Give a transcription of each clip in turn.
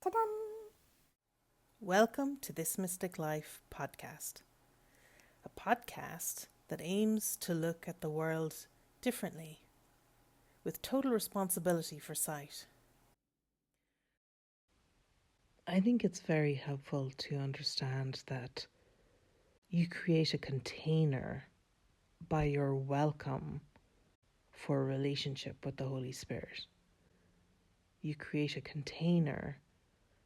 Ta-da! Welcome to This Mystic Life podcast, a podcast that aims to look at the world differently, with total responsibility for sight. I think it's very helpful to understand that you create a container by your welcome for a relationship with the Holy Spirit. You create a container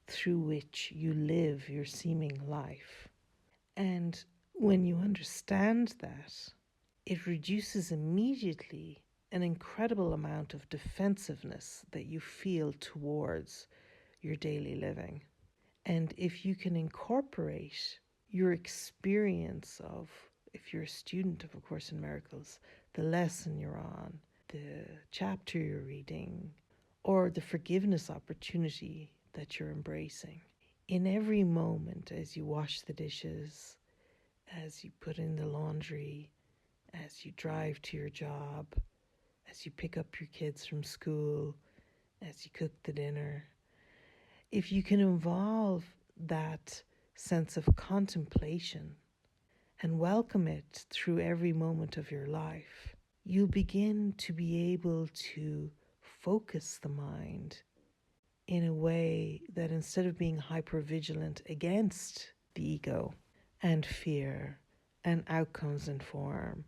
through which you live your seeming life. And when you understand that, it reduces immediately an incredible amount of defensiveness that you feel towards your daily living. And if you can incorporate your experience of, if you're a student of A Course in Miracles, the lesson you're on, the chapter you're reading, or the forgiveness opportunity that you're embracing, in every moment as you wash the dishes, as you put in the laundry, as you drive to your job, as you pick up your kids from school, as you cook the dinner, if you can involve that sense of contemplation and welcome it through every moment of your life, you'll begin to be able to focus the mind in a way that instead of being hypervigilant against the ego and fear and outcomes inform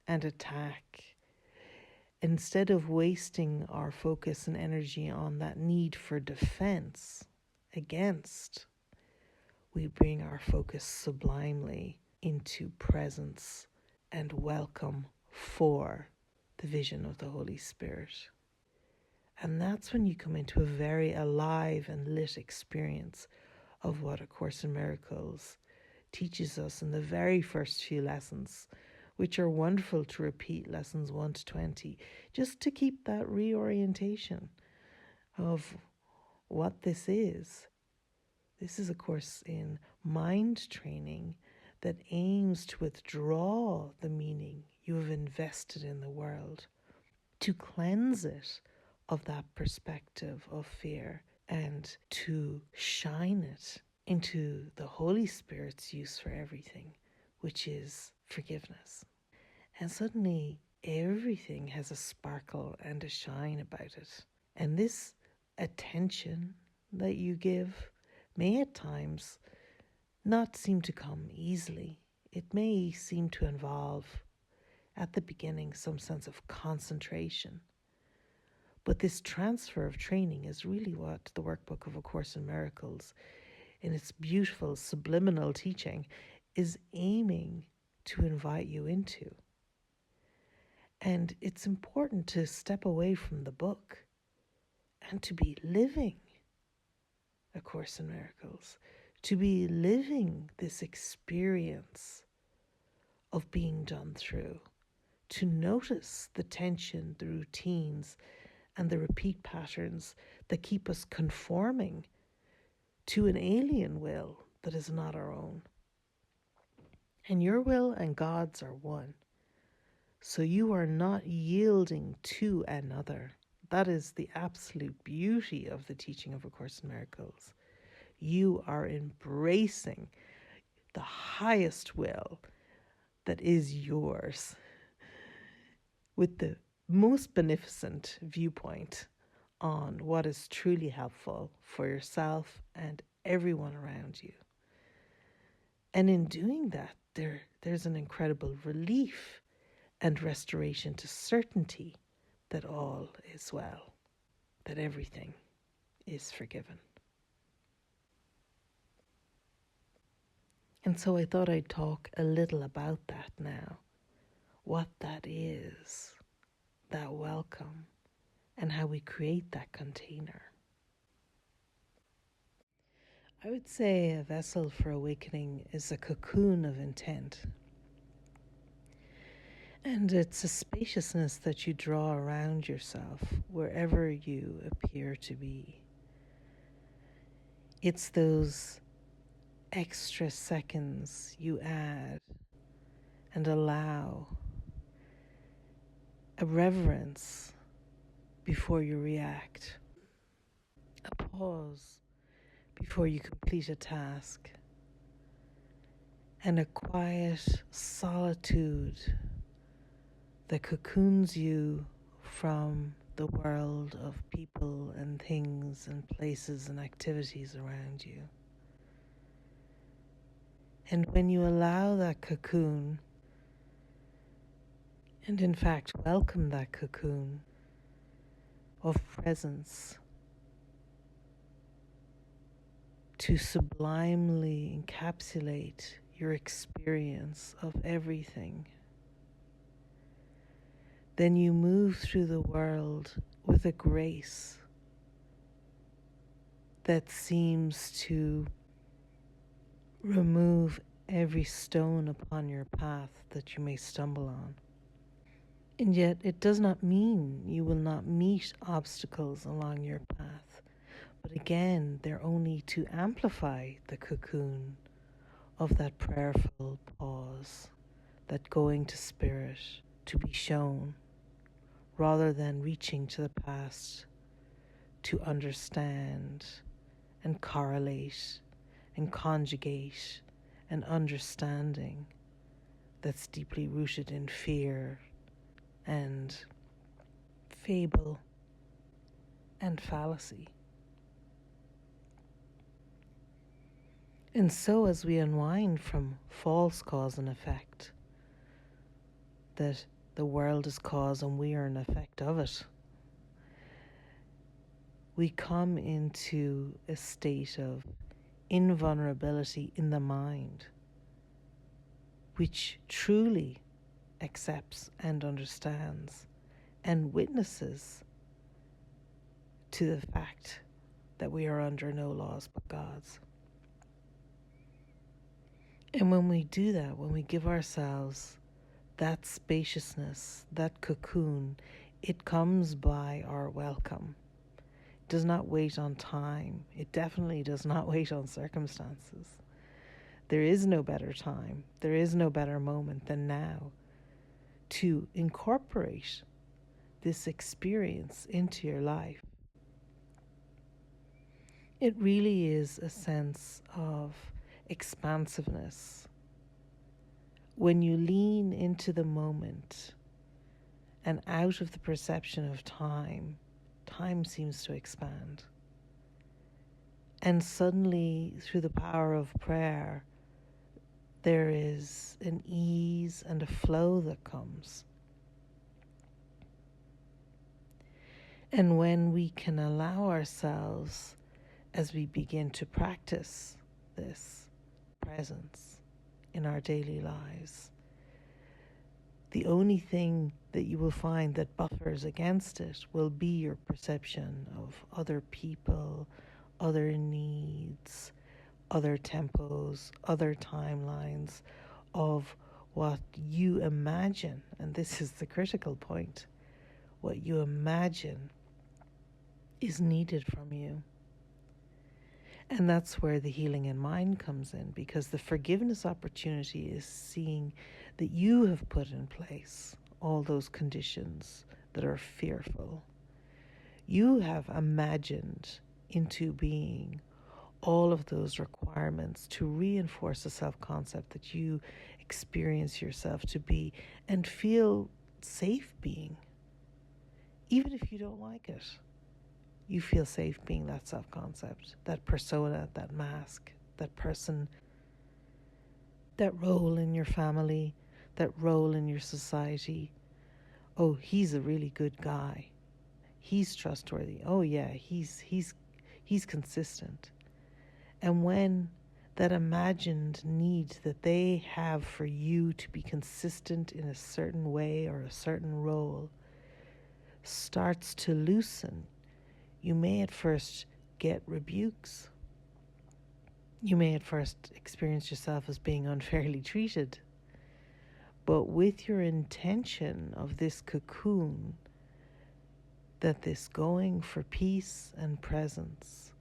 and attack, instead of wasting our focus and energy on that need for defense against, we bring our focus sublimely into presence and welcome for the vision of the Holy Spirit. And that's when you come into a very alive and lit experience of what A Course in Miracles teaches us in the very first few lessons, which are wonderful to repeat, lessons 1 to 20, just to keep that reorientation of what this is. This is a course in mind training that aims to withdraw the meaning you have invested in the world, to cleanse it of that perspective of fear and to shine it into the Holy Spirit's use for everything, which is forgiveness. And suddenly everything has a sparkle and a shine about it. And this attention that you give may at times not seem to come easily. It may seem to involve, at the beginning, some sense of concentration. But this transfer of training is really what the workbook of A Course in Miracles, in its beautiful subliminal teaching, is aiming to invite you into. And it's important to step away from the book and to be living A Course in Miracles, to be living this experience of being done through, to notice the tension, the routines, and the repeat patterns that keep us conforming to an alien will that is not our own. And your will and God's are one. So you are not yielding to another. That is the absolute beauty of the teaching of A Course in Miracles. You are embracing the highest will that is yours with the most beneficent viewpoint on what is truly helpful for yourself and everyone around you. And in doing that, there's an incredible relief and restoration to certainty that all is well, that everything is forgiven. And so I thought I'd talk a little about that now, what that is, that welcome, and how we create that container. I would say a vessel for awakening is a cocoon of intent. And it's a spaciousness that you draw around yourself wherever you appear to be. It's those extra seconds you add and allow a reverence before you react, a pause before you complete a task, and a quiet solitude that cocoons you from the world of people and things and places and activities around you. And when you allow that cocoon, and in fact welcome that cocoon of presence to sublimely encapsulate your experience of everything, then you move through the world with a grace that seems to remove every stone upon your path that you may stumble on. And yet it does not mean you will not meet obstacles along your path, but again, they're only to amplify the cocoon of that prayerful pause, that going to spirit to be shown, rather than reaching to the past to understand and correlate and conjugate an understanding that's deeply rooted in fear and fable and fallacy. And so as we unwind from false cause and effect, that the world is cause and we are an effect of it, we come into a state of invulnerability in the mind, which truly accepts and understands and witnesses to the fact that we are under no laws but God's. And when we do that, when we give ourselves that spaciousness, that cocoon, it comes by our welcome. It does not wait on time. It definitely does not wait on circumstances. There is no better time. There is no better moment than now to incorporate this experience into your life. It really is a sense of expansiveness. When you lean into the moment and out of the perception of time, time seems to expand. And suddenly, through the power of prayer, there is an ease and a flow that comes. And when we can allow ourselves, as we begin to practice this presence in our daily lives, the only thing that you will find that buffers against it will be your perception of other people, other needs, other tempos, other timelines, of what you imagine, and this is the critical point, what you imagine is needed from you. And that's where the healing in mind comes in, because the forgiveness opportunity is seeing that you have put in place all those conditions that are fearful. You have imagined into being all of those requirements to reinforce the self-concept that you experience yourself to be and feel safe being. Even if you don't like it, you feel safe being that self-concept, that persona, that mask, that person, that role in your family, that role in your society. Oh, he's a really good guy. He's trustworthy. Oh yeah, he's consistent. And when that imagined need that they have for you to be consistent in a certain way or a certain role starts to loosen, you may at first get rebukes. You may at first experience yourself as being unfairly treated. But with your intention of this cocoon, that this going for peace and presence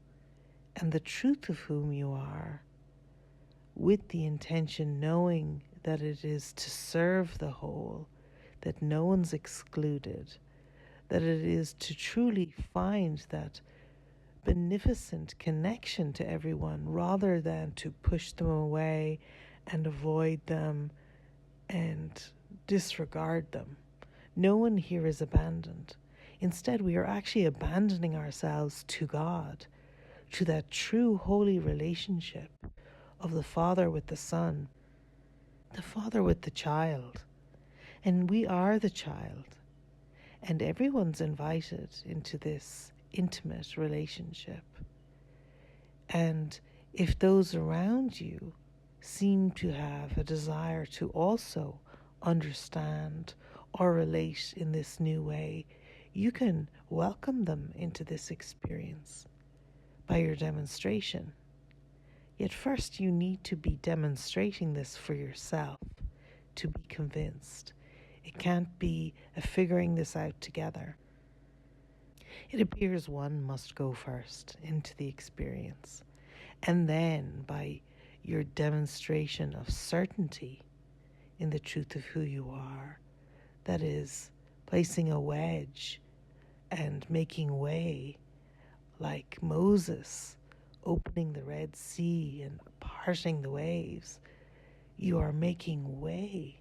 and the truth of whom you are, with the intention knowing that it is to serve the whole, that no one's excluded, that it is to truly find that beneficent connection to everyone rather than to push them away and avoid them and disregard them. No one here is abandoned. Instead, we are actually abandoning ourselves to God, to that true holy relationship of the Father with the Son, the Father with the child. And we are the child. And everyone's invited into this intimate relationship. And if those around you seem to have a desire to also understand or relate in this new way, you can welcome them into this experience by your demonstration. Yet first you need to be demonstrating this for yourself to be convinced. It can't be a figuring this out together. It appears one must go first into the experience, and then by your demonstration of certainty in the truth of who you are, that is, placing a wedge and making way, like Moses opening the Red Sea and parting the waves, you are making way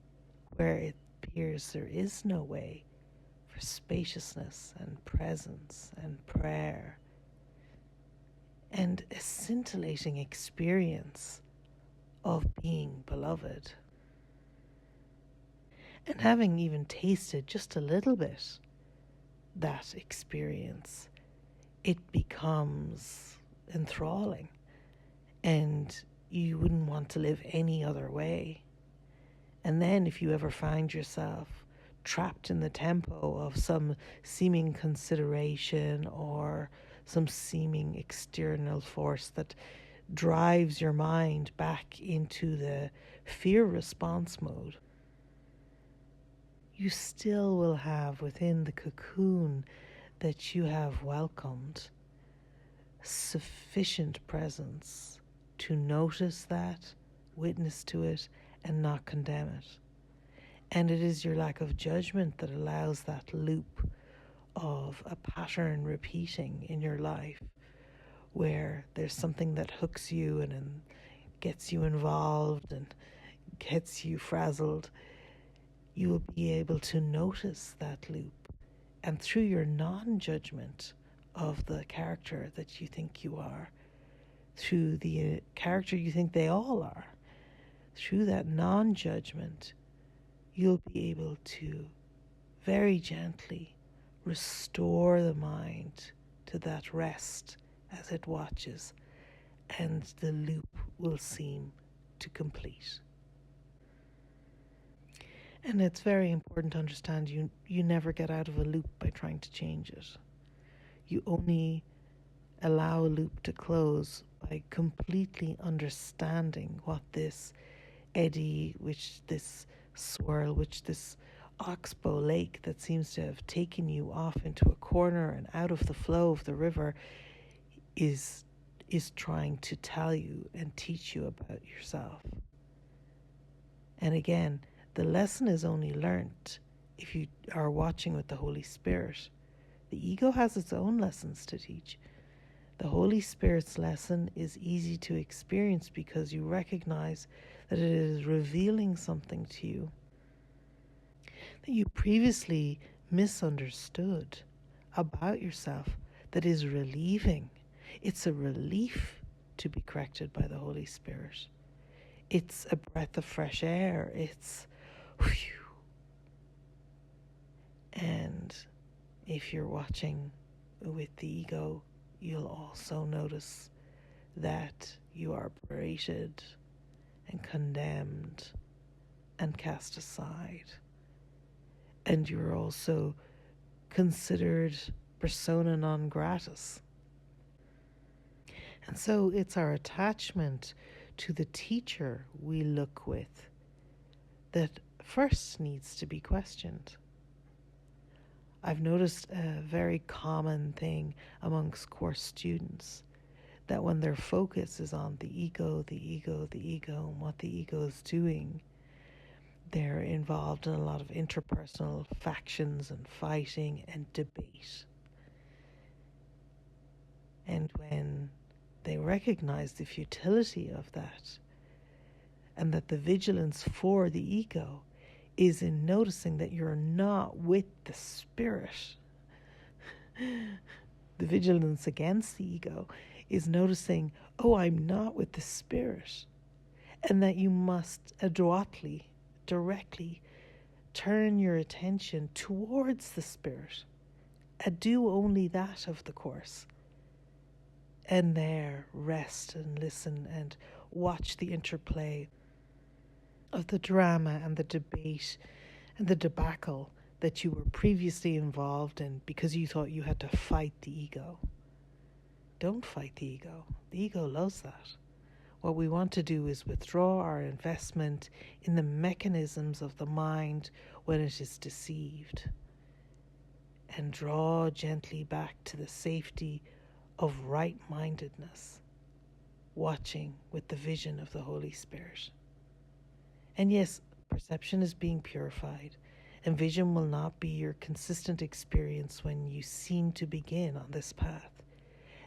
where it appears there is no way, for spaciousness and presence and prayer, and a scintillating experience of being beloved. And having even tasted just a little bit that experience, it becomes enthralling, and you wouldn't want to live any other way. And then if you ever find yourself trapped in the tempo of some seeming consideration or some seeming external force that drives your mind back into the fear response mode, you still will have within the cocoon that you have welcomed sufficient presence to notice that, witness to it, and not condemn it. And it is your lack of judgment that allows that loop of a pattern repeating in your life, where there's something that hooks you and gets you involved and gets you frazzled. You will be able to notice that loop, and through your non-judgment of the character that you think you are, through the character you think they all are, through that non-judgment, you'll be able to very gently restore the mind to that rest as it watches, and the loop will seem to complete. And it's very important to understand you never get out of a loop by trying to change it. You only allow a loop to close by completely understanding what this eddy, which this swirl, which this oxbow lake that seems to have taken you off into a corner and out of the flow of the river is trying to tell you and teach you about yourself. And again, the lesson is only learnt if you are watching with the Holy Spirit. The ego has its own lessons to teach. The Holy Spirit's lesson is easy to experience because you recognize that it is revealing something to you that you previously misunderstood about yourself, that is relieving. It's a relief to be corrected by the Holy Spirit. It's a breath of fresh air. It's whew. And if you're watching with the ego, you'll also notice that you are berated and condemned and cast aside. And you're also considered persona non gratis. And so it's our attachment to the teacher we look with that first needs to be questioned. I've noticed a very common thing amongst course students, that when their focus is on the ego, and what the ego is doing, they're involved in a lot of interpersonal factions and fighting and debate. And when they recognize the futility of that, and that the vigilance for the ego is in noticing that you're not with the spirit. The vigilance against the ego is noticing, oh, I'm not with the spirit, and that you must adroitly, directly turn your attention towards the spirit, and do only that of the course, and there rest and listen and watch the interplay of the drama and the debate and the debacle that you were previously involved in because you thought you had to fight the ego. Don't fight the ego. The ego loves that. What we want to do is withdraw our investment in the mechanisms of the mind when it is deceived, and draw gently back to the safety of right-mindedness, watching with the vision of the Holy Spirit. And yes, perception is being purified, and vision will not be your consistent experience when you seem to begin on this path.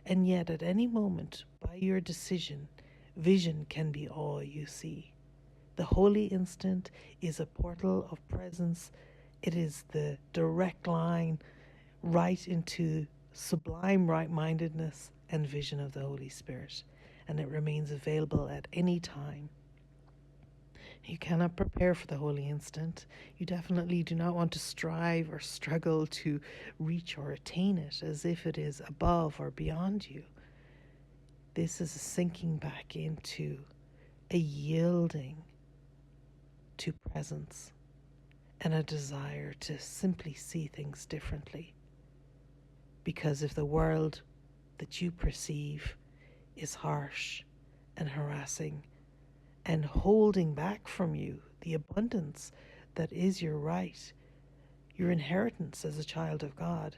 And yet, at any moment, by your decision, vision can be all you see. The holy instant is a portal of presence. It is the direct line right into sublime right-mindedness and vision of the Holy Spirit, and it remains available at any time. You cannot prepare for the holy instant. You definitely do not want to strive or struggle to reach or attain it as if it is above or beyond you. This is a sinking back into a yielding to presence and a desire to simply see things differently. Because if the world that you perceive is harsh and harassing and holding back from you the abundance that is your right, your inheritance as a child of God,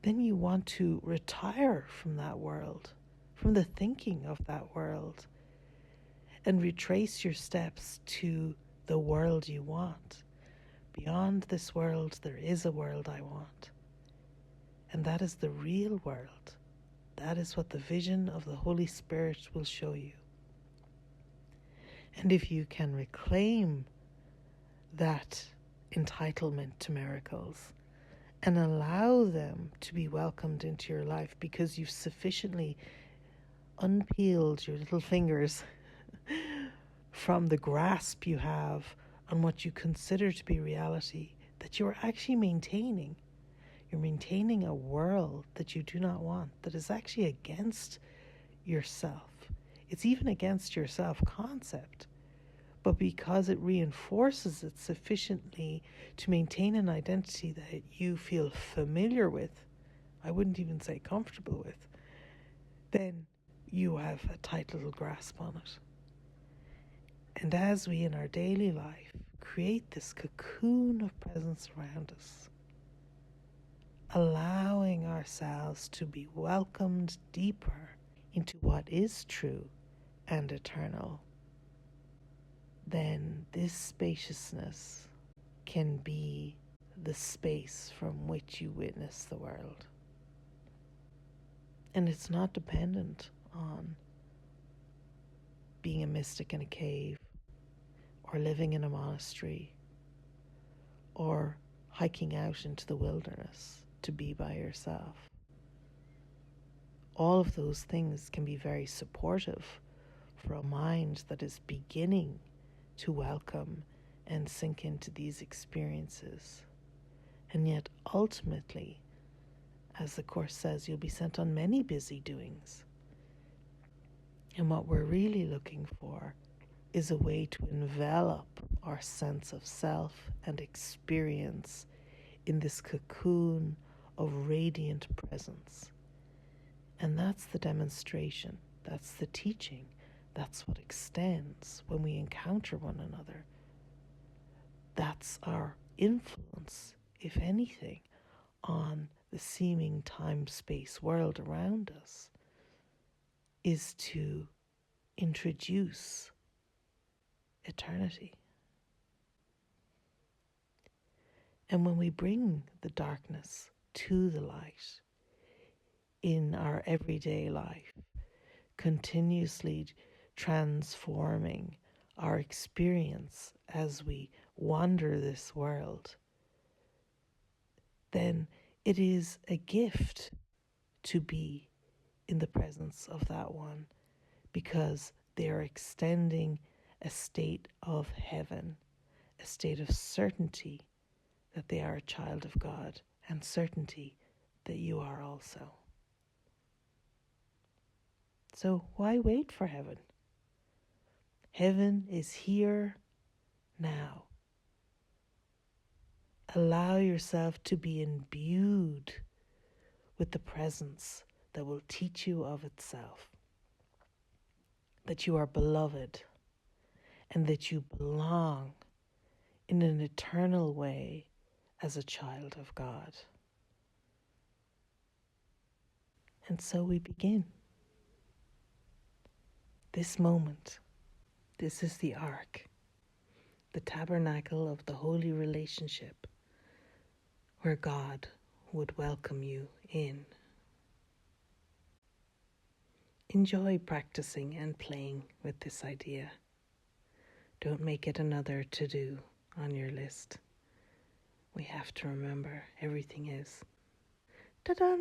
then you want to retire from that world, from the thinking of that world, and retrace your steps to the world you want. Beyond this world, there is a world I want. And that is the real world. That is what the vision of the Holy Spirit will show you. And if you can reclaim that entitlement to miracles and allow them to be welcomed into your life because you've sufficiently unpeeled your little fingers from the grasp you have on what you consider to be reality, that you're actually maintaining. You're maintaining a world that you do not want, that is actually against yourself. It's even against your self-concept. But because it reinforces it sufficiently to maintain an identity that you feel familiar with, I wouldn't even say comfortable with, then you have a tight little grasp on it. And as we in our daily life create this cocoon of presence around us, allowing ourselves to be welcomed deeper into what is true and eternal, then this spaciousness can be the space from which you witness the world. And it's not dependent on being a mystic in a cave, or living in a monastery, or hiking out into the wilderness to be by yourself. All of those things can be very supportive for a mind that is beginning to welcome and sink into these experiences. And yet ultimately, as the Course says, you'll be sent on many busy doings. And what we're really looking for is a way to envelop our sense of self and experience in this cocoon of radiant presence. And that's the demonstration, that's the teaching, that's what extends when we encounter one another. That's our influence, if anything, on the seeming time-space world around us, is to introduce eternity. And when we bring the darkness to the light, in our everyday life, continuously transforming our experience as we wander this world, then it is a gift to be in the presence of that one, because they are extending a state of heaven, a state of certainty that they are a child of God, and certainty that you are also. So why wait for heaven? Heaven is here now. Allow yourself to be imbued with the presence that will teach you of itself, that you are beloved, and that you belong in an eternal way as a child of God. And so we begin. This moment, this is the ARK, the tabernacle of the holy relationship, where God would welcome you in. Enjoy practicing and playing with this idea. Don't make it another to-do on your list. We have to remember everything is. Ta-da!